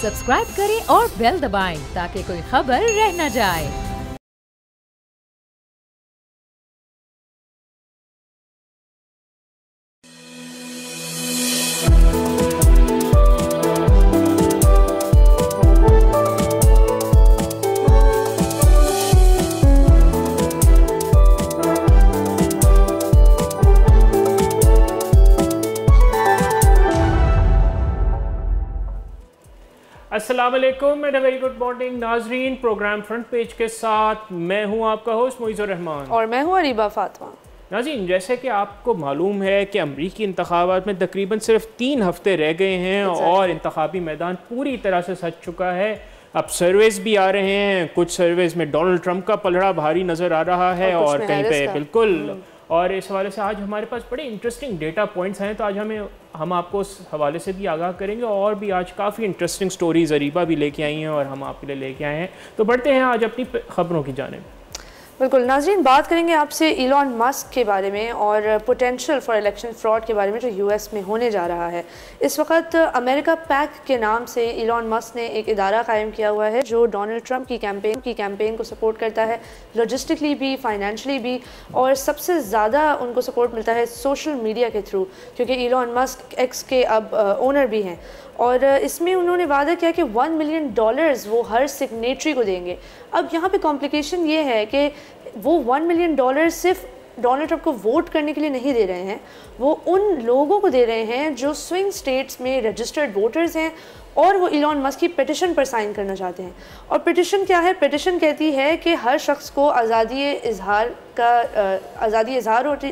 Subscribe करें और bell दबाएं ताकि कोई खबर रह न जाए। अस्सलाम वालेकुम एंड वेरी गुड मॉर्निंग नाजरीन। प्रोग्राम फ्रंट पेज के साथ मैं हूं आपका होस्ट मोइज़ुर रहमान और मैं हूं अरीबा फातिमा। नाज़रीन, जैसे कि आपको मालूम है कि अमरीकी इंतखाबात में तकरीबन सिर्फ 3 हफ्ते रह गए हैं और इंतखाबी मैदान पूरी तरह से सज चुका है। अब सर्वेज भी आ रहे हैं, कुछ सर्वेज में डोनाल्ड ट्रंप का पलड़ा भारी नज़र आ रहा है और कहीं पे बिल्कुल। और इस हवाले से आज हमारे पास बड़े इंटरेस्टिंग डेटा पॉइंट्स हैं, तो आज हम आपको उस हवाले से भी आगाह करेंगे। और भी आज काफ़ी इंटरेस्टिंग स्टोरीज अरीबा भी लेके आई हैं और हम आपके लिए लेके आए हैं। तो बढ़ते हैं आज अपनी खबरों की जानिब। बिल्कुल नाज़रीन, बात करेंगे आपसे इलॉन मस्क के बारे में और पोटेंशियल फॉर इलेक्शन फ्रॉड के बारे में जो यूएस में होने जा रहा है। इस वक्त अमेरिका पैक के नाम से इलॉन मस्क ने एक इदारा कायम किया हुआ है जो डोनाल्ड ट्रंप की कैंपेन को सपोर्ट करता है, लॉजिस्टिकली भी, फाइनेंशली भी, और सबसे ज़्यादा उनको सपोर्ट मिलता है सोशल मीडिया के थ्रू, क्योंकि इलॉन मस्क एक्स के अब ओनर भी हैं। और इसमें उन्होंने वादा किया कि $1 मिलियन वो हर सिग्नेटरी को देंगे। अब यहाँ पे कॉम्प्लिकेशन ये है कि वो $1 मिलियन सिर्फ डोनाल्ड ट्रंप को वोट करने के लिए नहीं दे रहे हैं, वो उन लोगों को दे रहे हैं जो स्विंग स्टेट्स में रजिस्टर्ड वोटर्स हैं और वो इलॉन मस्क की पिटिशन पर साइन करना चाहते हैं। और पिटिशन क्या है? पिटिशन कहती है कि हर शख्स को आज़ादी इजहार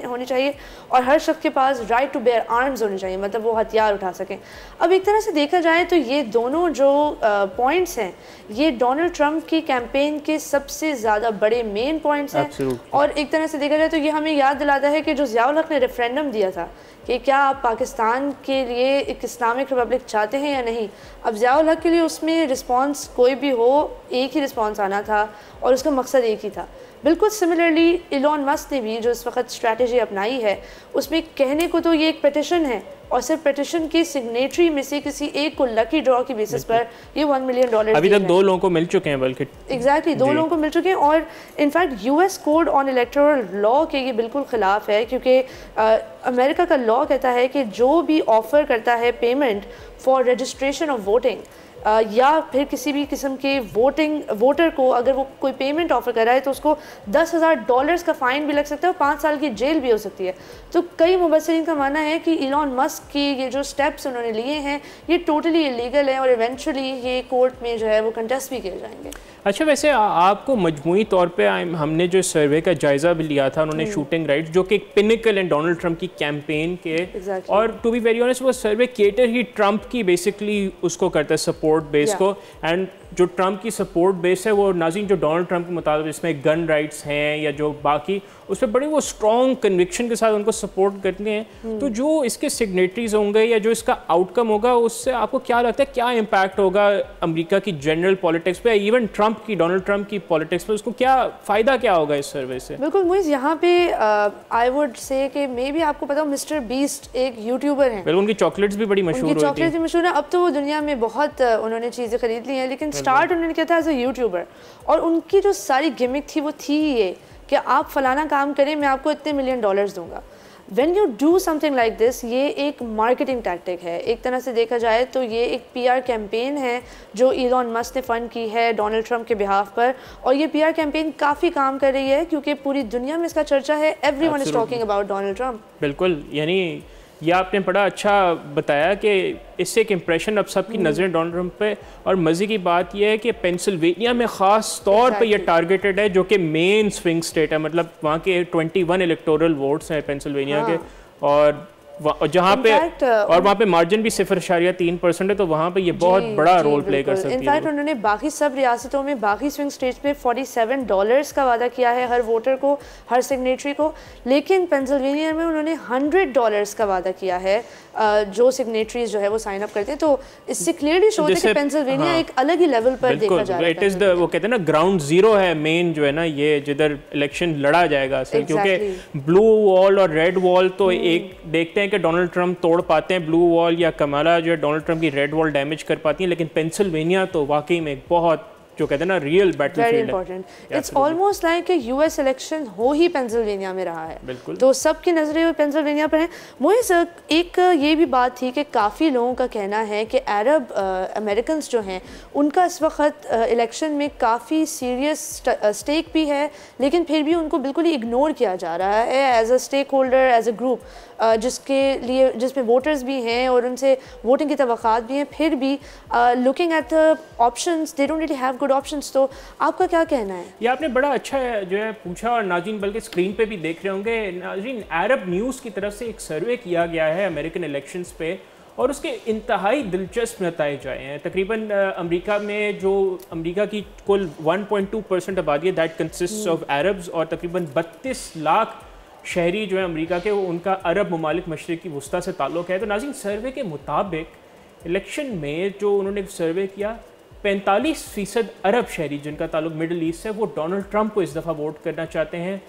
होनी चाहिए और हर शख्स के पास राइट टू बेयर आर्म्स होने चाहिए, मतलब वो हथियार उठा सकें। अब एक तरह से देखा जाए तो ये दोनों जो पॉइंट्स हैं ये डोनाल्ड ट्रंप की कैंपेन के सबसे ज़्यादा बड़े मेन पॉइंट्स हैं। और एक तरह से देखा जाए तो ये हमें याद दिलाता है कि जो ज़ियाउल हक ने रेफरेंडम दिया था कि क्या आप पाकिस्तान के लिए एक इस्लामिक रिपब्लिक चाहते हैं या नहीं। अब ज़ियाउल हक के लिए उसमें रिस्पांस कोई भी हो, एक ही रिस्पांस आना था और उसका मकसद एक ही था। बिल्कुल सिमिलरली इलॉन मस्क ने भी जो इस वक्त स्ट्रैटेजी अपनाई है उसमें कहने को तो ये एक पिटिशन है और सिर्फ पिटिशन की सिग्नेटरी में से किसी एक को लकी ड्रॉ की बेसिस पर ये $1 मिलियन अभी तक 2 लोगों को मिल चुके हैं, बल्कि एग्जैक्टली 2 लोगों को मिल चुके हैं। और in fact US code on electoral law के ये बिल्कुल ख़िलाफ़ है, क्योंकि अमेरिका का लॉ कहता है कि जो भी ऑफ़र करता है payment for registration of voting या फिर किसी भी किस्म के वोटर को अगर वो कोई पेमेंट ऑफर कर रहा है तो उसको $10,000 का फ़ाइन भी लग सकता है और 5 साल की जेल भी हो सकती है। तो कई मुबसरीन का मानना है कि इलॉन मस्क की ये जो स्टेप्स उन्होंने लिए हैं ये टोटली इलीगल है और इवेंचुअली ये कोर्ट में जो है वो कंटेस्ट भी किए जाएंगे। अच्छा, वैसे आपको मजमूई तौर पे हमने जो सर्वे का जायज़ा भी लिया था, उन्होंने शूटिंग राइट्स जो कि एक पिनिकल है डोनाल्ड ट्रंप की कैंपेन के, और टू बी वेरी ऑनेस्ट वो सर्वे केटर ही ट्रंप की बेसिकली उसको करता है, सपोर्ट बेस को। एंड जो ट्रंप की सपोर्ट बेस है वो नाज़रीन जो डोनाल्ड ट्रंप के मुताबिक इसमें गन राइट्स हैं या जो बाकी उस पर बड़े वो स्ट्रॉन्ग कन्विक्शन के साथ उनको सपोर्ट करते हैं। तो जो इसके सिग्नेटरीज होंगे या जो इसका आउटकम होगा उससे आपको क्या लगता है, क्या इम्पैक्ट होगा अमेरिका की जनरल पॉलिटिक्स पे, इवन ट्रंप की, डोनाल्ड ट्रंप की पॉलिटिक्स पे, उसको क्या फ़ायदा क्या होगा इस सर्वे से? बिल्कुल मुइज़, यहाँ पे आई वुड से कि मे बी आपको पता हो मिस्टर बीस्ट एक यूट्यूबर हैं। बिल्कुल, उनकी चॉकलेट्स भी बड़ी मशहूर होती हैं। चॉकलेट्स भी मशहूर है, अब तो वो दुनिया में बहुत उन्होंने चीज़ें खरीद ली हैं, लेकिन स्टार्ट उन्होंने किया था एज ए यूट्यूबर। और उनकी जो सारी गिमिक थी वो थी ये कि आप फलाना काम करें मैं आपको इतने $1 मिलियन दूंगा। When you do something like this, ये एक मार्केटिंग टैक्टिक है। एक तरह से देखा जाए तो ये एक PR कैंपेन है जो इलॉन मस्क ने फ़ंड की है डोनाल्ड ट्रंप के बिहाफ पर, और ये PR कैंपेन काफ़ी काम कर रही है क्योंकि पूरी दुनिया में इसका चर्चा है। Everyone is talking about Donald Trump. बिल्कुल, यानी ये आपने बड़ा अच्छा बताया कि इससे एक इम्प्रेशन अब सबकी नज़रें डोनाल्ड ट्रंप पे। और मज़े की बात यह है कि पेंसिल्वेनिया में ख़ास तौर पे ये टारगेटेड है जो कि मेन स्विंग स्टेट है, मतलब वहाँ के 21 इलेक्टोरल वोट्स हैं पेंसिल्वेनिया के, और जहाँ पे और वहाँ पे मार्जिन भी 0.3% है, तो वहाँ पे ये बहुत बड़ा रोल प्ले कर सकती है। इनफैक्ट उन्होंने बाकी सब रियासतों में बाकी स्विंग स्टेट्स में $47 का वादा किया है हर वोटर को, हर सिग्नेटरी को, लेकिन पेंसिल्वेनिया में उन्होंने $100 का वादा किया है जो सिग्नेटरीज जो है वो साइन अप करते हैं। तो इससे क्लियरली शो होता है कि पेंसिल्वेनिया एक अलग ही लेवल पर देखा जा रहा है। इट इज द वो कहते हैं ना ग्राउंड जीरो है मेन जो है ना ये जिधर इलेक्शन लड़ा जाएगा असल, क्योंकि ब्लू वॉल और रेड वॉल तो एक देखते हैं कि डोनाल्ड ट्रंप तोड़ पाते हैं ब्लू वॉल या कमाला जो है डोनाल्ड ट्रंप की रेड वॉल डैमेज कर पाती हैं, लेकिन पेंसिल्वेनिया तो वाकई में एक बहुत जो कहते हैं ना रियल बैटलफील्ड है। इंपॉर्टेंट। इट्स ऑलमोस्ट लाइक कि यूएस इलेक्शन हो ही पेंसिल्वेनिया में रहा है। बिल्कुल। तो सबकी नजरें पेंसिल्वेनिया पर हैं। मुझे एक ये भी बात थी कि काफ़ी लोगों का कहना है कि अरब अमेरिकन जो हैं उनका इस वक्त इलेक्शन में काफ़ी सीरियस स्टेक भी है, लेकिन फिर भी उनको बिल्कुल ही इग्नोर किया जा रहा है as a stakeholder, as a group, जिसमें वोटर्स भी हैं और उनसे वोटिंग की तवक्कात भी हैं, फिर भी looking at the options they don't really have good options. तो आपका क्या कहना है? ये आपने बड़ा अच्छा जो है पूछा, और नाज़रीन बल्कि स्क्रीन पे भी देख रहे होंगे। नाज़रीन, अरब न्यूज़ की तरफ से एक सर्वे किया गया है अमेरिकन इलेक्शंस पे, और उसके इंतहाई दिलचस्प नताइज आए हैं। तकरीबन अमेरिका में जो अमेरिका की कुल 1.2% आबादी है दैट कंसिस्ट ऑफ अरब्स, और तकरीबन 32 लाख शहरी जो है अमेरिका के वो उनका अरब ममालिक मशरिकी वस्ता से ताल्लुक़ है। तो नाज़रीन, सर्वे के मुताबिक इलेक्शन में जो उन्होंने सर्वे किया 45% अरब शहरी जिनका ताल्लुक मिडल ईस्ट से वो डोनाल्ड ट्रंप को इस दफ़ा वोट करना चाहते हैं।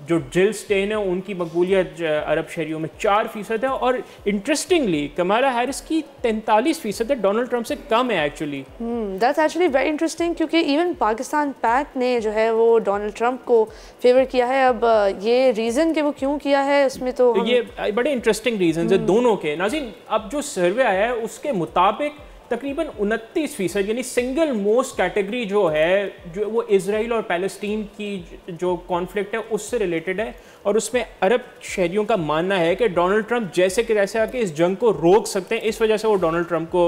जो जिल स्टेन है उनकी मकबूलियत अरब शहरियों में 4% है, और इंटरेस्टिंगली कमाला हैरिस की 43% है, डोनाल्ड ट्रंप से कम है actually. That's actually very interesting, क्योंकि इवन पाकिस्तान पैक ने जो है वो डोनाल्ड ट्रंप को फेवर किया है। अब ये रीज़न कि वो क्यों किया है उसमें तो ये बड़े इंटरेस्टिंग रीजन है दोनों के। नाज़रीन, अब जो सर्वे आया है उसके मुताबिक तकरीबन 29% यानी सिंगल मोस्ट कैटेगरी जो है जो वो इजराइल और पैलेस्टीन की जो कॉन्फ्लिक्ट है उससे रिलेटेड है, और उसमें अरब शहरियों का मानना है कि डोनाल्ड ट्रंप जैसे कि तैसे आके इस जंग को रोक सकते हैं, इस वजह से वो डोनाल्ड ट्रंप को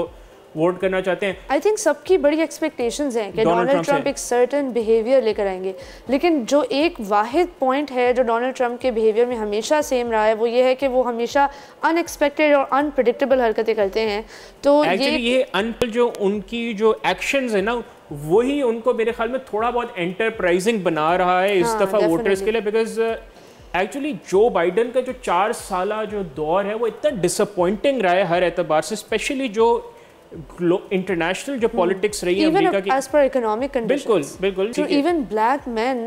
वोट करना चाहते हैं। आई थिंक सबकी बड़ी एक्सपेक्टेशंस हैं कि डोनाल्ड ट्रंप एक सर्टन बिहेवियर लेकर आएंगे, लेकिन जो एक वाहिद पॉइंट है जो डोनाल्ड ट्रंप के बिहेवियर में हमेशा सेम रहा है वो ये है कि वो हमेशा अनएक्सपेक्टेड और अनप्रेडिक्टेबल हरकतें करते हैं। तो ये जो उनकी जो एक्शंस है ना वही उनको मेरे ख्याल में थोड़ा बहुत एंटरप्राइजिंग बना रहा है इस दफ़ा वोटर्स के लिए, बिकॉज एक्चुअली जो बाइडन का जो 4 साल जो दौर है वो इतना डिसअपॉइंटिंग रहा है हर एतबार से, स्पेशली जो इंटरनेशनल जो पॉलिटिक्स रही है अमेरिका की एज पर इकोनॉमिक कंडीशंस। बिल्कुल तो इवन ब्लैक मैन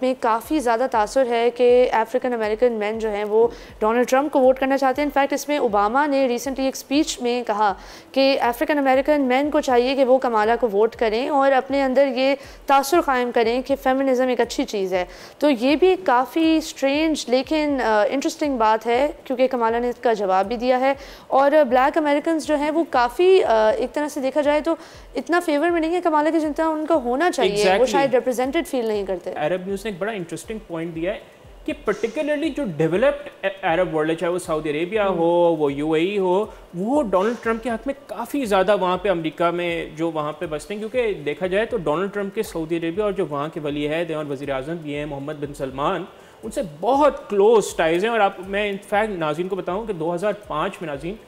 में काफ़ी ज़्यादा तासुर है कि अफ्रीकन अमेरिकन मैन जो हैं वो डोनाल्ड ट्रंप को वोट करना चाहते हैं। इनफैक्ट इसमें ओबामा ने रिसेंटली एक स्पीच में कहा कि अफ्रीकन अमेरिकन मैन को चाहिए कि वो कमाला को वोट करें और अपने अंदर ये तासुर कायम करें कि फेमिनिज़म एक अच्छी चीज़ है। तो ये भी काफ़ी स्ट्रेंज लेकिन इंटरेस्टिंग बात है, क्योंकि कमाला ने इसका जवाब भी दिया है। और ब्लैक अमेरिकन जो हैं वो काफ़ी एक तरह से देखा जाए तो इतना फेवर में नहीं है कमाला की जनता उनका होना चाहिए, वो शायद रिप्रेजेंटेड फील नहीं करते। अरब न्यूज़ ने एक बड़ा इंटरेस्टिंग पॉइंट दिया है कि पर्टिकुलरली जो डेवलप्ड अरब वर्ल्ड है, चाहे वो सऊदी अरेबिया हो, वो यूएई हो, वो डोनाल्ड ट्रंप के हक में काफ़ी ज़्यादा वहाँ पे अमेरिका में जो वहाँ पे बसते हैं, क्योंकि देखा जाए तो डोनाल्ड ट्रंप के सऊदी अरेबिया और जो वहाँ के वली अहद हैं और वज़ीर आज़म भी हैं मोहम्मद बिन सलमान, उनसे बहुत क्लोज टाइज हैं। और मैं इनफैक्ट नाज़रीन को बताऊँ कि 2005 में नाज़रीन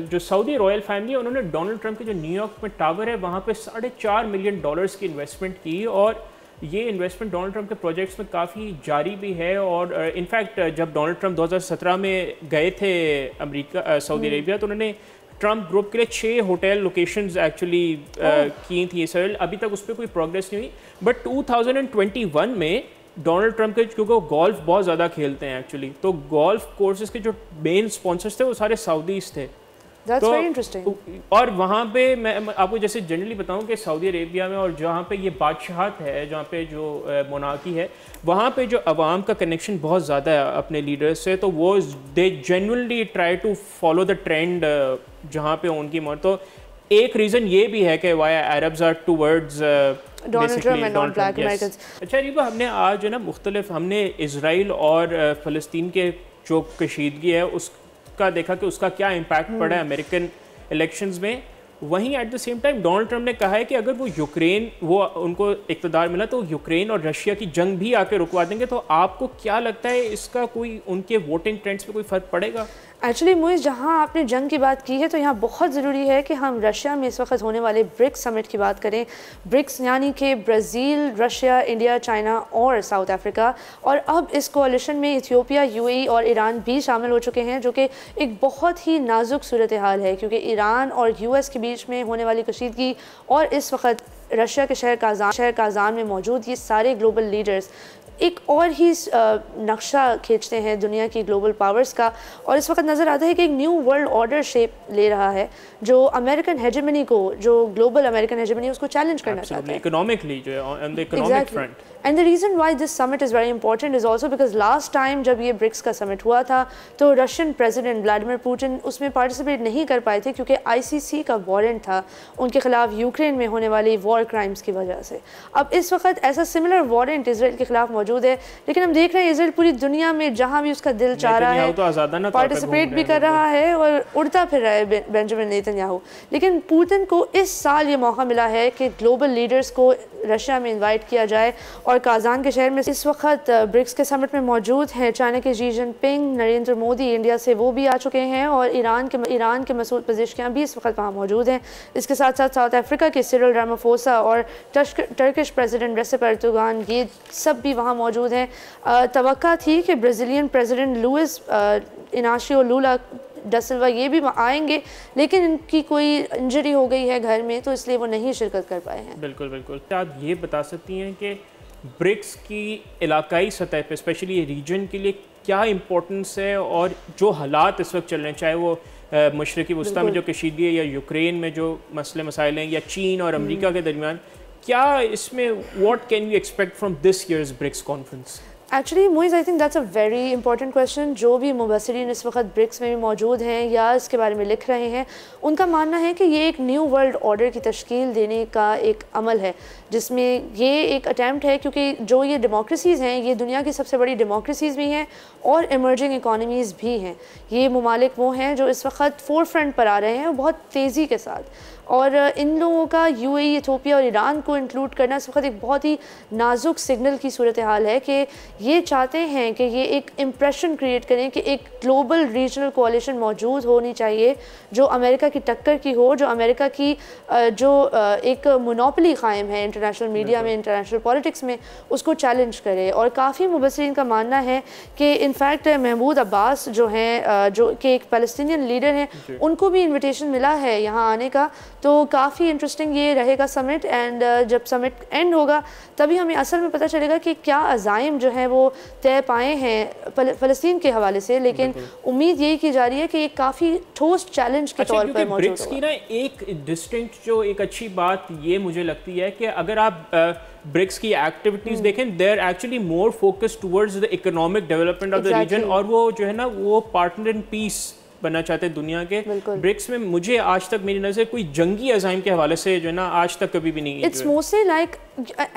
जो सऊदी रॉयल फैमिली है उन्होंने डोनाल्ड ट्रंप के जो न्यूयॉर्क में टावर है वहाँ पे $4.5 मिलियन की इन्वेस्टमेंट की, और ये इन्वेस्टमेंट डोनाल्ड ट्रंप के प्रोजेक्ट्स में काफ़ी जारी भी है। और इनफैक्ट जब डोनाल्ड ट्रंप 2017 में गए थे सऊदी अरेबिया तो उन्होंने ट्रंप ग्रुप के लिए 6 होटल लोकेशंस एक्चुअली की थी सर। अभी तक उस पर कोई प्रोग्रेस नहीं हुई, बट 2021 में डोनाल्ड ट्रंप के, क्योंकि वो गोल्फ बहुत ज़्यादा खेलते हैं एक्चुअली, तो गोल्फ कोर्सेज के जो मेन स्पॉन्सर्स थे वो सारे सऊदीज़ थे। That's very interesting. और वहाँ पे मैं आपको जैसे जनरली बताऊँ कि सऊदी अरेबिया में और जहाँ पे ये बादशाहत है, जहाँ पे जो मोनार्की है, वहाँ पे जो अवाम का कनेक्शन बहुत ज़्यादा है अपने लीडर्स से, तो वो they genuinely try to follow the trend जहाँ पे उनकी मौत। तो एक रीज़न ये भी है कि why Arabs are towards Donald Trump and not black Americans. अच्छा रीबा, हमने आज है ना मुख्तलिफ हमने इजराइल और फ़लस्तीन के जो कशीदगी है उसका देखा कि उसका क्या इम्पैक्ट पड़ा है अमेरिकन इलेक्शंस में। वहीं at the same time Donald Trump ने कहा है कि अगर वो उनको इक़्तिदार मिला तो यूक्रेन और रशिया की जंग भी आके रुकवा देंगे। तो आपको क्या लगता है इसका कोई उनके वोटिंग ट्रेंड्स पे कोई फ़र्क पड़ेगा? एक्चुअली मुझे जहाँ आपने जंग की बात की है तो यहाँ बहुत ज़रूरी है कि हम रशिया में इस वक्त होने वाले ब्रिक्स समिट की बात करें। ब्रिक्स यानी कि ब्राज़ील, रशिया, इंडिया, चाइना और साउथ अफ्रीका, और अब इस कोalition में इथियोपिया, यूएई और ईरान भी शामिल हो चुके हैं, जो कि एक बहुत ही नाजुक सूरत हाल है, क्योंकि ईरान और यूएस के बीच में होने वाली कशीदगी और इस वक्त रशिया के शहर काज़ान में मौजूद ये सारे ग्लोबल लीडर्स एक और ही नक्शा खींचते हैं दुनिया की ग्लोबल पावर्स का, और इस वक्त नज़र आता है कि एक न्यू वर्ल्ड ऑर्डर शेप ले रहा है जो अमेरिकन हेजेमनी को, जो ग्लोबल अमेरिकन हेजेमनी उसको चैलेंज करना चाहता है इकोनॉमिकली, जो on the economic front. And the reason why this summit is very important is also because last time जब ये ब्रिक्स का समिट हुआ था तो रशियन प्रेसिडेंट व्लादिमीर पुतिन उसमें पार्टिसिपेट नहीं कर पाए थे क्योंकि ICC का वारंट था उनके खिलाफ यूक्रेन में होने वाली वॉर क्राइम्स की वजह से। अब इस वक्त ऐसा सिमिलर वारंट इसराइल के खिलाफ मौजूद है, लेकिन हम देख रहे हैं इसराइल पूरी दुनिया में जहाँ भी उसका दिल चाह रहा है पार्टिसिपेट भी कर रहा है और उड़ता फिर रहा है बेंजामिन नेतन्याहू। लेकिन पुतिन को इस साल ये मौका मिला है कि ग्लोबल लीडर्स को रशिया में इन्वाइट किया जाए, और काजान के शहर में इस वक्त ब्रिक्स के समिट में मौजूद हैं चाइना के Xi Jinping, Narendra Modi India से वो भी आ चुके हैं, और ईरान के मसूद पज़ेश्कियां भी इस वक्त वहाँ मौजूद हैं। इसके साथ साथ साउथ अफ्रीका के सिरिल रामाफोसा और टर्किश प्रेसिडेंट रेसेप एर्दोगान, ये सब भी वहाँ मौजूद हैं। तवक्का थी कि ब्राज़ीलियन प्रेसिडेंट लुइस इनाशियो लूला डा सिल्वा ये भी आएंगे, लेकिन इनकी कोई इंजरी हो गई है घर में तो इसलिए वो नहीं शिरकत कर पाए हैं। बिल्कुल बिल्कुल। आप ये बता सकती हैं कि ब्रिक्स की इलाकाई सतह पे स्पेशली रीजन के लिए क्या इम्पोर्टेंस है, और जो हालात इस वक्त चल रहे हैं चाहे वो मशरक़ी वस्ता में जो कशीदगी है या यूक्रेन में जो मसले मसाइल हैं या चीन और अमेरिका के दरमियान, क्या इसमें what can you expect from this years BRICS conference? Actually Moiz I think that's a very important question. जो भी मुबसरीन इस वक्त ब्रिक्स में भी मौजूद हैं या इसके बारे में लिख रहे हैं, उनका मानना है कि ये एक न्यू वर्ल्ड ऑर्डर की तश्कील देने का एक अमल है, जिसमें ये एक अटैम्प्ट है क्योंकि जो ये डेमोक्रेसीज़ हैं ये दुनिया की सबसे बड़ी डेमोक्रेसीज़ भी हैं और इमर्जिंग इकॉनमीज़ भी हैं। ये ममालिक वो हैं जो इस वक्त फोर फ्रंट पर आ रहे हैं बहुत तेज़ी के साथ, और इन लोगों का UAE, इथियोपिया और ईरान को इंक्लूड करना इस वक्त एक बहुत ही नाजुक सिग्नल की सूरत हाल है कि ये चाहते हैं कि ये एक इम्प्रेशन क्रिएट करें कि एक ग्लोबल रीजनल कोalition मौजूद होनी चाहिए जो अमेरिका की टक्कर की हो, जो अमेरिका की जो एक मोनोपोली कायम है इंटरनेशनल मीडिया में, इंटरनेशनल पॉलिटिक्स में, उसको चैलेंज करे। और काफ़ी मुबसरीन का मानना है कि इनफैक्ट महमूद अब्बास जो हैं, जो कि एक फ़लस्तीनियन लीडर हैं, उनको भी इन्विटेशन मिला है यहाँ आने का। तो काफ़ी इंटरेस्टिंग ये रहेगा समिट, एंड जब समिट एंड होगा तभी हमें असल में पता चलेगा कि क्या अज़ाइम जो है वो तय पाए हैं फ़लस्तीन के हवाले से। लेकिन उम्मीद यही की जा रही है कि ये काफ़ी ठोस चैलेंज के तौर पर मौजूद ब्रिक्स की ना एक डिस्टिंक्ट जो एक अच्छी बात ये मुझे लगती है कि अगर आप ब्रिक्स की एक्टिविटीज़ देखें, they are actually more focused towards the economic development of the region, और वो जो है ना वो पार्टनर इन पीस बनना चाहते हैं दुनिया के। ब्रिक्स में मुझे आज तक मेरी नज़र कोई जंगी अज़ाइम के हवाले से जो है ना आज तक कभी भी नहीं। It's mostly like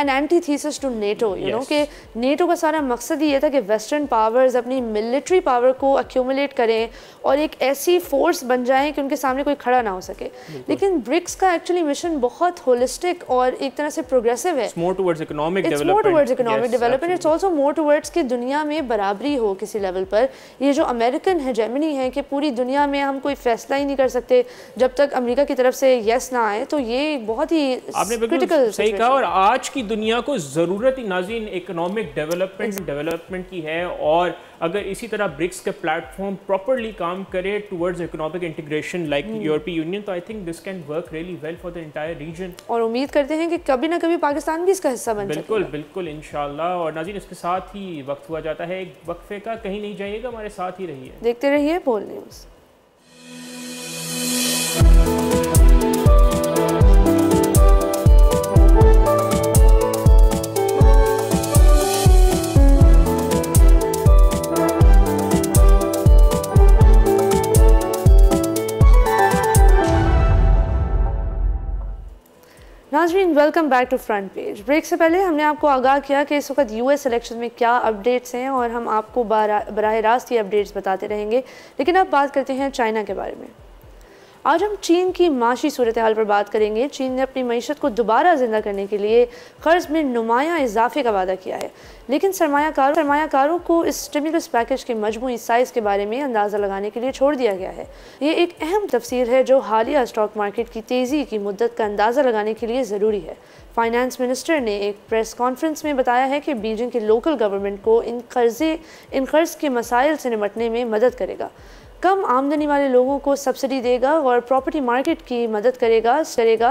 an antithesis to NATO, you know, कि नेटो का सारा मकसद ये था कि वेस्टर्न पावर्स अपनी मिलिट्री पावर को एक्यूमुलेट करें और एक ऐसी फोर्स बन जाएं कि उनके सामने कोई खड़ा ना हो सके। लेकिन ब्रिक्स का एक्चुअली मिशन बहुत होलिस्टिक और एक तरह से प्रोग्रेसिव है। It's more towards economic development. It's more towards economic development. It's also more towards कि दुनिया में बराबरी हो किसी लेवल पर। ये जो अमेरिकन हेजेमनी है कि पूरी दुनिया में हम कोई फैसला ही नहीं कर सकते जब तक अमेरिका की तरफ से यस ना आए, तो ये बहुत ही क्रिटिकल सही कहा। और आज की दुनिया को ज़रूरत ही नाज़रीन इकोनॉमिक डेवलपमेंट की है, और अगर इसी तरह ब्रिक्स का प्लेटफॉर्म प्रॉपरली काम करे टुवर्ड्स इकोनॉमिक इंटीग्रेशन लाइक यूरोपीय यूनियन, तो आई think this can work really well for the entire reason. और उम्मीद करते हैं कि कभी ना कभी पाकिस्तान भी इसका हिस्सा बन सकेगा। बिल्कुल बिल्कुल इंशाल्लाह। और नाज़रीन इसके साथ ही वक्त हुआ जाता है एक वक्फे का, कहीं नहीं जाइएगा, हमारे साथ ही रहिए, देखते रहिए बोल न्यूज़। नाज़रीन welcome back to front page. Break से पहले हमने आपको आगाह किया कि इस वक्त US इलेक्शन में क्या अपडेट्स हैं, और हम आपको बराह रास्त ये अपडेट्स बताते रहेंगे। लेकिन अब बात करते हैं चाइना के बारे में। आज हम चीन की माशी सूरत हाल पर बात करेंगे। चीन ने अपनी मईशत को दोबारा ज़िंदा करने के लिए क़र्ज़ में नुमायाँ इजाफे का वादा किया है, लेकिन सरमायाकारों को इस स्टिमुलस पैकेज के मजमूई साइज़ के बारे में अंदाज़ा लगाने के लिए छोड़ दिया गया है। ये एक अहम तफसीर है जो हालिया स्टॉक मार्केट की तेज़ी की मुद्दत का अंदाज़ा लगाने के लिए ज़रूरी है। फाइनेंस मिनिस्टर ने एक प्रेस कॉन्फ्रेंस में बताया है कि बीजिंग की लोकल गवर्नमेंट को इन क़र्ज़ के मसाइल से निपटने में मदद करेगा। कम आमदनी वाले लोगों को सब्सिडी देगा और प्रॉपर्टी मार्केट की मदद करेगा,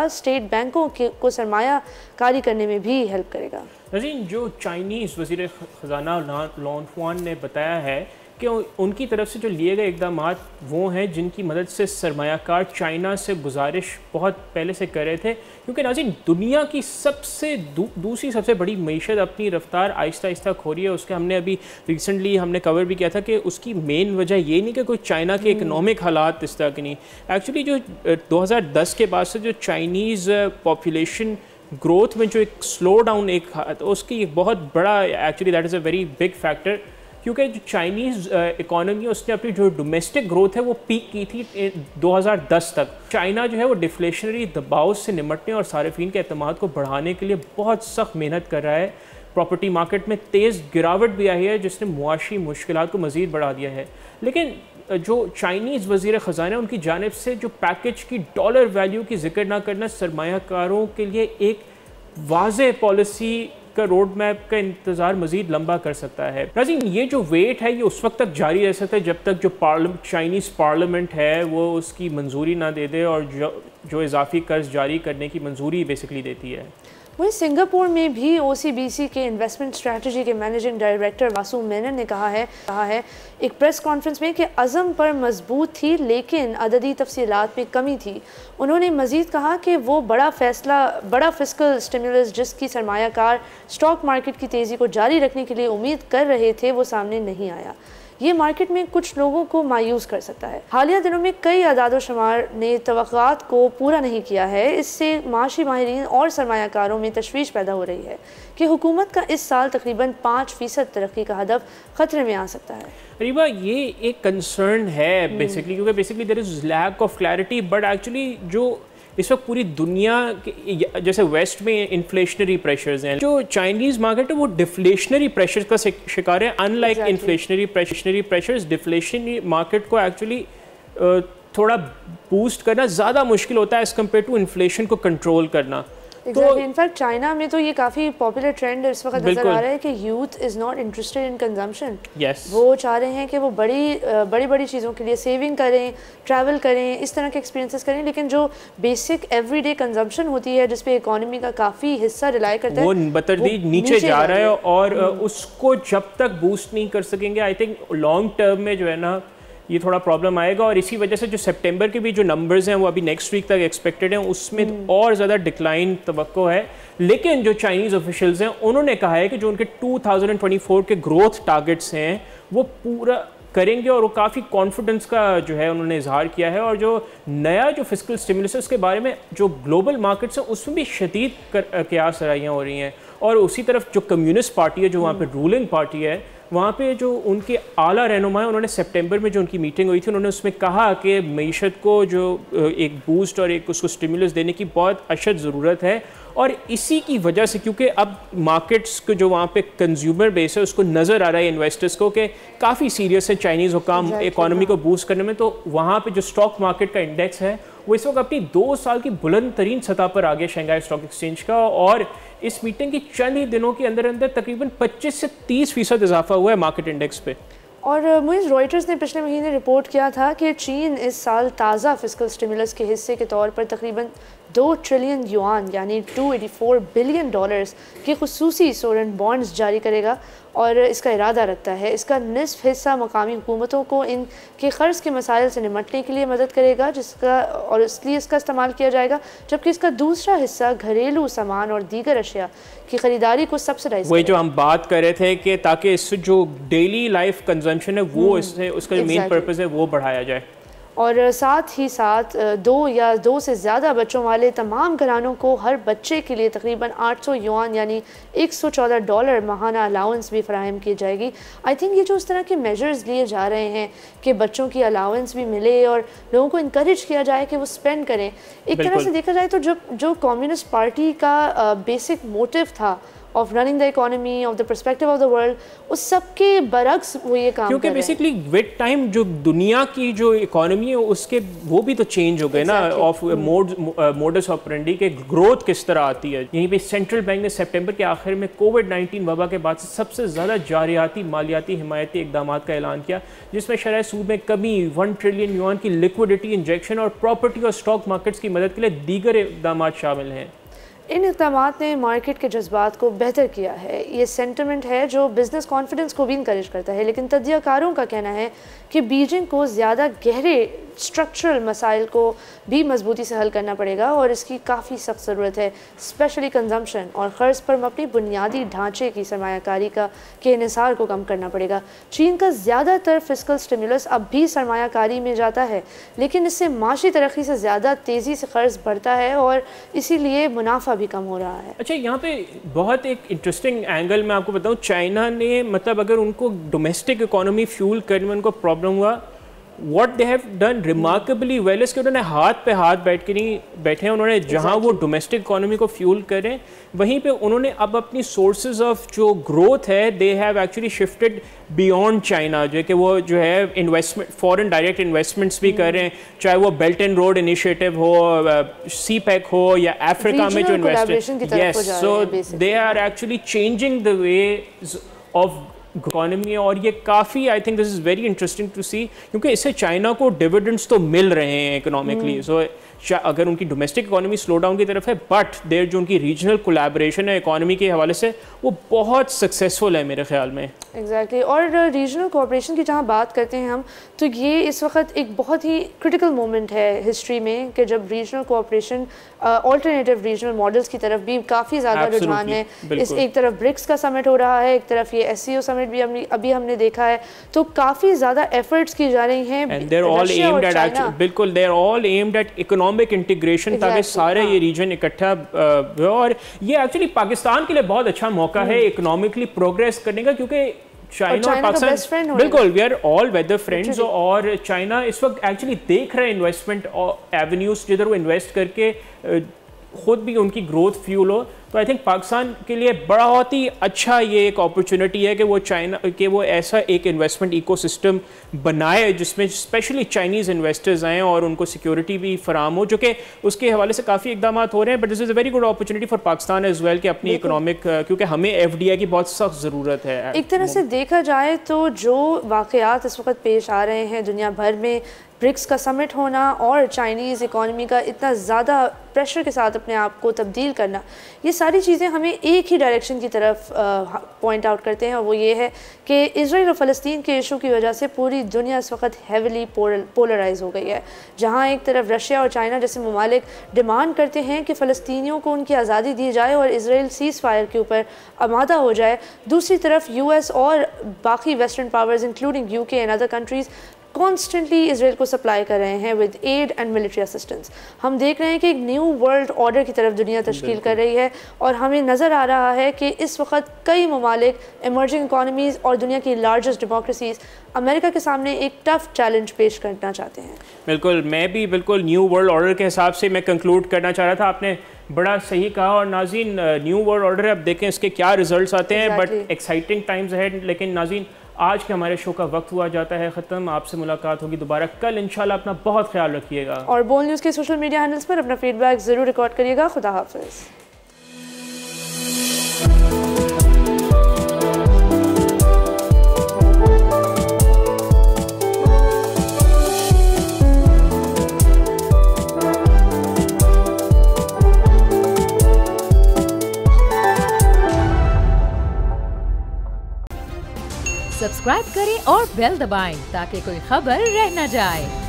स्टेट बैंकों को सरमाया कारी करने में भी हेल्प करेगा। नज़ीन, जो चाइनीज़ वज़ीर ख़जाना लॉन फ़ुआन ने बताया है कि उनकी तरफ से जो लिए गए इक़दाम वो हैं जिनकी मदद से सरमायाकार चाइना से गुजारिश बहुत पहले से कर रहे थे, क्योंकि नाज़रीन दुनिया की दूसरी सबसे बड़ी मईशत अपनी रफ्तार आहिस्ता आहिस्ता खो रही है। उसके हमने अभी रिसेंटली कवर भी किया था कि उसकी मेन वजह ये नहीं कि कोई चाइना के इकनॉमिक हालात इस तरह की नहीं, एक्चुअली जो 2010 के बाद से जो चाइनीज़ पॉपुलेशन ग्रोथ में जो एक स्लो डाउन उसकी एक बहुत बड़ा actually that is a very big factor, क्योंकि जो चाइनीज़ इकॉनमी उसने अपनी जो डोमेस्टिक ग्रोथ है वो पीक की थी 2010 तक। चाइना जो है वो डिफ्लेशनरी दबाव से निपटने और सार्फिन के एतमाद को बढ़ाने के लिए बहुत सख्त मेहनत कर रहा है। प्रॉपर्टी मार्केट में तेज़ गिरावट भी आई है जिसने मुआशी मुश्किलात को मज़ीद बढ़ा दिया है। लेकिन जो चाइनीज़ वज़ीर ख़जाना उनकी जानिब से जो पैकेज की डॉलर वैल्यू की जिक्र ना करना सरमायाकारों के लिए एक वाज़ेह पॉलिसी का रोड मैप का इंतज़ार मज़ीद लंबा कर सकता है। नाज़रीन, ये जो वेट है ये उस वक्त तक जारी रह सकता है जब तक जो चाइनीज़ पार्लियामेंट है वो उसकी मंजूरी ना दे दे और जो इजाफी कर्ज जारी करने की मंजूरी बेसिकली देती है। वहीं सिंगापुर में भी OCBC के इन्वेस्टमेंट स्ट्रैटेजी के मैनेजिंग डायरेक्टर वासु मेनन ने कहा है एक प्रेस कॉन्फ्रेंस में कि अज़म पर मजबूत थी लेकिन अददी तफसीलात में कमी थी। उन्होंने मज़ीद कहा कि वो बड़ा फिस्कल स्टिमुलस जिसकी सरमायाकार स्टॉक मार्केट की तेज़ी को जारी रखने के लिए उम्मीद कर रहे थे वो सामने नहीं आया। ये मार्केट में कुछ लोगों को मायूस कर सकता है। हालिया दिनों में कई अदाद शुमार ने तवक्कात को पूरा नहीं किया है। इससे माशी माहिरीन और सरमायाकारों में तशवीश पैदा हो रही है कि हुकूमत का इस साल तकरीबन 5% तरक्की का हदफ खतरे में आ सकता है। अरीबा, ये एक कंसर्न है बेसिकली, क्योंकि basically there is lack of clarity, but actually जो इस वक्त पूरी दुनिया के जैसे वेस्ट में इन्फ्लेशनरी प्रेशर्स हैं, जो चाइनीज़ मार्केट है वो डिफ्लेशनरी प्रेशर्स का शिकार है। Unlike inflationary pressures, deflationary market को एक्चुअली थोड़ा बूस्ट करना ज़्यादा मुश्किल होता है एज़ कम्पेयर टू इन्फ्लेशन को कंट्रोल करना। इनफैक्ट चाइना में तो ये काफ़ी पॉपुलर ट्रेंड इस वक्त नज़र आ रहा है कि youth is not interested in consumption. वो चाह रहे हैं कि वो बड़ी चीज़ों के लिए सेविंग करें, ट्रैवल करें, इस तरह के एक्सपीरियंसेस करें, लेकिन जो बेसिक एवरीडे कंजम्पशन होती है जिस पे इकोनॉमी का काफ़ी हिस्सा रिलाई करता है वो बतरतीब नीचे जा रहा है और उसको जब तक बूस्ट नहीं कर सकेंगे आई थिंक लॉन्ग टर्म में जो है ना ये थोड़ा प्रॉब्लम आएगा। और इसी वजह से जो सितंबर के भी जो नंबर्स हैं वो अभी नेक्स्ट वीक तक एक्सपेक्टेड हैं, उसमें और ज़्यादा डिक्लाइन तवक्को है। लेकिन जो चाइनीज़ ऑफिशियल्स हैं उन्होंने कहा है कि जो उनके 2024 के ग्रोथ टारगेट्स हैं वो पूरा करेंगे और वो काफ़ी कॉन्फिडेंस का जो है उन्होंने इजहार किया है। और जो नया जो फिस्कल स्टिमुलस है उसके बारे में जो ग्लोबल मार्केट्स हैं उसमें भी शदीद क़यास सराहियाँ हो रही हैं। और उसी तरफ जो कम्युनिस्ट पार्टी है जो वहाँ पे रूलिंग पार्टी है, वहाँ पे जो उनके आला रहनुमा हैं उन्होंने सितंबर में जो उनकी मीटिंग हुई थी उन्होंने उसमें कहा कि मईशत को जो एक बूस्ट और एक उसको स्टिमुलस देने की बहुत अशद ज़रूरत है। और इसी की वजह से क्योंकि अब मार्केट्स को जो वहाँ पे कंज्यूमर बेस है उसको नज़र आ रहा है इन्वेस्टर्स को कि काफ़ी सीरियस है चाइनीज़ हुकाम इकॉनमी को बूस्ट करने में, तो वहाँ पे जो स्टॉक मार्केट का इंडेक्स है वो इस वक्त अपनी 2 साल की बुलंद तरीन सतह पर आ गया शंघाई स्टॉक एक्सचेंज का। और इस मीटिंग के चंद ही दिनों के अंदर अंदर तकरीबन 25 से 30% इजाफा हुआ है मार्केट इंडेक्स पे। और मुइज़ रॉयटर्स ने पिछले महीने रिपोर्ट किया था कि चीन इस साल ताज़ा फिस्कल स्टिमुलस के हिस्से के तौर पर तकरीबन 2 ट्रिलियन युआन यानी $284 बिलियन के खुसूसी सोवरेन बॉन्ड्स जारी करेगा और इसका इरादा रखता है इसका निस्फ हिस्सा मकामी हुकूमतों को इनके क़र्ज़ के मसाइल से निपटने के लिए मदद करेगा और इसलिए इसका इस्तेमाल किया जाएगा, जबकि इसका दूसरा हिस्सा घरेलू सामान और दीगर अशिया की ख़रीदारी को सब्सिडाइज वही जो हम बात कर रहे थे कि ताकि इससे जो डेली लाइफ कंजम्पशन है वो इससे उसका जो मेन पर्पस है वो बढ़ाया जाए। और साथ ही साथ 2 या 2 से ज़्यादा बच्चों वाले तमाम घरानों को हर बच्चे के लिए तकरीबन 800 युआन यानी $114 माहाना अलाउंस भी फराहम की जाएगी। आई थिंक ये जो इस तरह के मेजर्स लिए जा रहे हैं कि बच्चों की अलाउंस भी मिले और लोगों को इनकरेज किया जाए कि वो स्पेंड करें, एक तरह से देखा जाए तो जो कम्युनिस्ट पार्टी का बेसिक मोटिव था of running the economy, of the perspective of the world, उस सब के बरक्स वो ये काम क्योंकि बेसिकली विद टाइम जो दुनिया की जो इकोनॉमी है उसके वो भी तो चेंज हो गए ना, ऑफ मोडस ऑपरेंडी के ग्रोथ किस तरह आती है। यहीं पे सेंट्रल बैंक ने सितंबर के आखिर में कोविड-19 वबा के बाद से सबसे ज़्यादा जारियाती मालियाती हिमायती इकदाम का ऐलान किया, जिसमें शरह सूद में कमी, 1 ट्रिलियन युआन की लिक्विडिटी इंजेक्शन और प्रॉपर्टी और स्टॉक मार्केट्स की मदद के लिए दीगर इकदाम शामिल हैं। इन इक़दाम ने मार्केट के जज्बात को बेहतर किया है। ये सेंटिमेंट है जो बिज़नेस कॉन्फिडेंस को भी इंकरेज करता है, लेकिन तज्ज़ियाकारों का कहना है कि बीजिंग को ज़्यादा गहरे स्ट्रक्चरल मसाइल को भी मजबूती से हल करना पड़ेगा और इसकी काफ़ी सख्त ज़रूरत है, स्पेशली कंजम्पशन और क़र्ज़ पर अपनी बुनियादी ढांचे की सरमायाकारी के इन्हिसार को कम करना पड़ेगा। चीन का ज़्यादातर फिस्कल स्टिमुलस अब भी सरमायाकारी में जाता है, लेकिन इससे माशी तरक्की से ज़्यादा तेज़ी से क़र्ज़ बढ़ता है और इसीलिए मुनाफा भी कम हो रहा है। अच्छा, यहाँ पे बहुत एक इंटरेस्टिंग एंगल मैं आपको बताऊँ, चाइना ने मतलब अगर उनको डोमेस्टिक इकोनॉमी फ्यूल करने में उनको प्रॉब्लम हुआ, what they have done remarkably well इसके उन्होंने हाथ पे हाथ बैठ के नहीं बैठे हैं, उन्होंने जहाँ वो डोमेस्टिक इकोनॉमी को फ्यूल करें वहीं पे उन्होंने अब अपनी सोर्सेज ऑफ जो ग्रोथ है they have actually shifted beyond China, जो कि वो जो है इन्वेस्टमेंट फॉरेन डायरेक्ट इन्वेस्टमेंट्स भी कर रहे हैं, चाहे वो बेल्ट एंड रोड इनिशिएटिव हो, सी पैक हो या अफ्रीका में जो investment, yes, so they are actually changing the ways of economy. और ये काफ़ी I think this is very interesting to see, क्योंकि इससे चाइना को डिविडेंड्स तो मिल रहे हैं इकोनॉमिकली। सो अगर उनकी डोमेस्टिक इकोनॉमी स्लो डाउन की तरफ है, बट देयर जो उनकी रीजनल कोलैबोरेशन है इकोनॉमी के हवाले से वो बहुत सक्सेसफुल है मेरे ख्याल में। एग्जैक्टली और रीजनल कोऑपरेशन की जहाँ बात करते हैं हम, तो ये इस वक्त एक बहुत ही क्रिटिकल मोमेंट है हिस्ट्री में कि जब regional cooperation alternative regional models की तरफ भी काफ़ी ज़्यादा रुझान है। इस एक तरफ ब्रिक्स का समिट हो रहा है, एक तरफ ये SCO समिट भी अभी हमने देखा है, तो काफ़ी ज़्यादा एफर्ट्स की जा रही हैं। बिल्कुल, they are all aimed at economic integration, ताकि सारे ये रीजन इकट्ठा, और ये एक्चुअली पाकिस्तान के लिए बहुत अच्छा मौका है इकोनॉमिकली प्रोग्रेस करने का, क्योंकि चाइना और पाकिस्तान बिल्कुल we are all weather friends, और चाइना इस वक्त एक्चुअली देख रहे हैं इन्वेस्टमेंट एवेन्यूज जिधर वो इन्वेस्ट करके खुद भी उनकी ग्रोथ फ्यूल हो। तो आई थिंक पाकिस्तान के लिए बहुत ही अच्छा ये एक अपॉर्चुनिटी है कि वो चाइना के वो ऐसा एक इन्वेस्टमेंट इकोसिस्टम बनाए जिसमें स्पेशली चाइनीज़ इन्वेस्टर्स आएँ और उनको सिक्योरिटी भी फराम हो, जो कि उसके हवाले से काफ़ी इकदाम हो रहे हैं। But this is a very good opportunity for Pakistan as well कि अपनी इकोनॉमिक, क्योंकि हमें FDI की बहुत सख्त ज़रूरत है। एक तरह से देखा जाए तो जो वाक़यात इस वक्त पेश आ रहे हैं दुनिया भर में, ब्रिक्स का समिट होना और चाइनीज़ इकॉनमी का इतना ज़्यादा प्रेशर के साथ अपने आप को तब्दील करना, ये सारी चीज़ें हमें एक ही डायरेक्शन की तरफ पॉइंट आउट करते हैं, और वो ये है कि इजराइल और फ़लस्तीन के इशू की वजह से पूरी दुनिया इस वक्त हैविली पोलराइज हो गई है। जहाँ एक तरफ रशिया और चाइना जैसे ममालिक डिमांड करते हैं कि फ़लस्तीनियों को उनकी आज़ादी दी जाए और इसराइल सीज़ फायर के ऊपर आमादा हो जाए, दूसरी तरफ US और बाकी western powers including UK and other countries constantly Israel को सप्लाई कर रहे हैं with aid and military assistance. हम देख रहे हैं कि एक न्यू वर्ल्ड ऑर्डर की तरफ दुनिया तश्कील कर रही है, और हमें नज़र आ रहा है कि इस वक्त कई ममालिक, इमर्जिंग इकॉनमीज़ और दुनिया की लार्जेस्ट डेमोक्रेसीज़ अमेरिका के सामने एक टफ चैलेंज पेश करना चाहते हैं। बिल्कुल, मैं भी बिल्कुल न्यू वर्ल्ड ऑर्डर के हिसाब से मैं कंक्लूड करना चाह रहा था, आपने बड़ा सही कहा। और नाज़रीन, न्यू वर्ल्ड ऑर्डर अब देखें इसके क्या रिजल्ट्स आते हैं, बट एक्साइटिंग टाइम्स अहेड। लेकिन नाज़रीन, आज के हमारे शो का वक्त हुआ जाता है ख़त्म। आपसे मुलाकात होगी दोबारा कल इंशाल्लाह। अपना बहुत ख्याल रखिएगा, और बोल न्यूज़ के सोशल मीडिया हैंडल्स पर अपना फीडबैक ज़रूर रिकॉर्ड करिएगा। खुदा हाफिज़। सब्सक्राइब करें और बेल दबाएं ताकि कोई खबर रह न जाए।